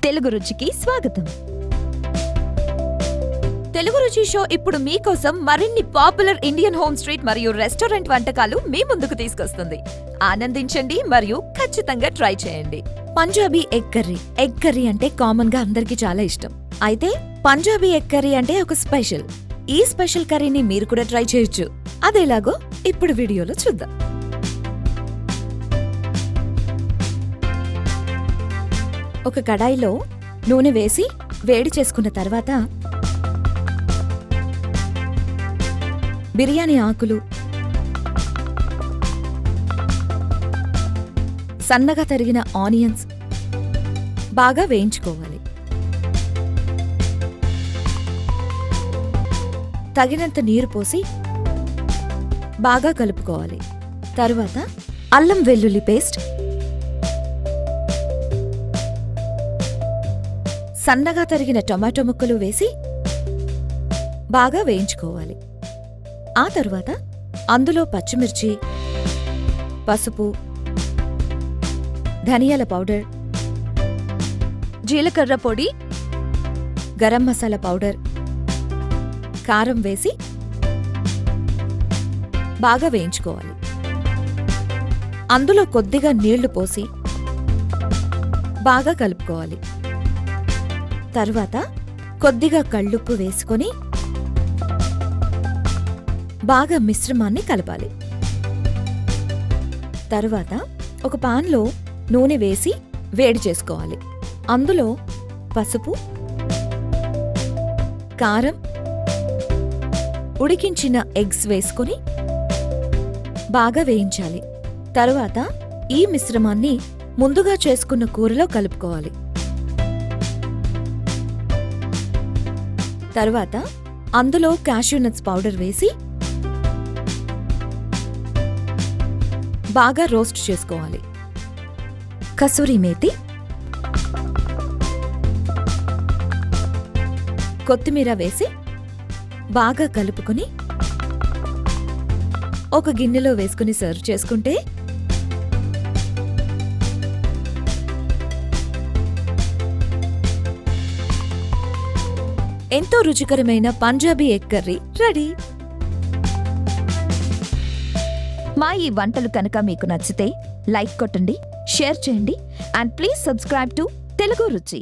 తెలుగు రుచికి స్వాగతం. తెలుగు రుచి షో ఇప్పుడు మీకోసం మరిన్ని పాపులర్ ఇండియన్ హోమ్ స్ట్రీట్ మరియు రెస్టారెంట్ వంటకాలు మీ ముందుకు తీసుకొస్తుంది. ఆనందించండి మరియు ఖచ్చితంగా ట్రై చేయండి. Punjabi egg curry. Egg curry అంటే కామన్ గా అందరికీ చాలా ఇష్టం. అయితే పంజాబీ ఎగ్ కర్రీ అంటే ఒక స్పెషల్. ఈ స్పెషల్ కర్రీని మీరు కూడా ట్రై చేయొచ్చు. అదేలాగో ఇప్పుడు వీడియోలో చూద్దాం. ఒక కడాయిలో నూనె వేసి వేడి చేసుకున్న తర్వాత బిర్యానీ ఆకులు, సన్నగా తరిగిన ఆనియన్స్ బాగా వేయించుకోవాలి. తగినంత నీరు పోసి బాగా కలుపుకోవాలి. తరువాత అల్లం వెల్లుల్లి పేస్ట్, సన్నగా తరిగిన టొమాటో ముక్కలు వేసి బాగా వేయించుకోవాలి. ఆ తరువాత అందులో పచ్చిమిర్చి, పసుపు, ధనియాల పౌడర్, జీలకర్ర పొడి, గరం మసాలా పౌడర్, కారం వేసి బాగా వేయించుకోవాలి. అందులో కొద్దిగా నీళ్లు పోసి బాగా కలుపుకోవాలి. తరువాత కొద్దిగా కళ్ళుప్పు వేసుకొని బాగా మిశ్రమాన్ని కలపాలి. తరువాత ఒక పాన్లో నూనె వేసి వేడి చేసుకోవాలి. అందులో పసుపు, కారం, ఉడికించిన ఎగ్స్ వేసుకొని బాగా వేయించాలి. తరువాత ఈ మిశ్రమాన్ని ముందుగా చేసుకున్న కూరలో కలుపుకోవాలి. తరువాత అందులో క్యాష్యూ నట్స్ పౌడర్ వేసి బాగా రోస్ట్ చేసుకోవాలి. కసూరి మేతి, కొత్తిమీర వేసి బాగా కలుపుకొని ఒక గిన్నెలో వేసుకుని సర్వ్ చేసుకుంటే ఎంతో రుచికరమైన పంజాబీ ఎగ్ కర్రీ రెడీ. మా ఈ వంటలు కనుక మీకు నచ్చితే లైక్ కొట్టండి, షేర్ చేయండి and please subscribe to Telugu రుచి.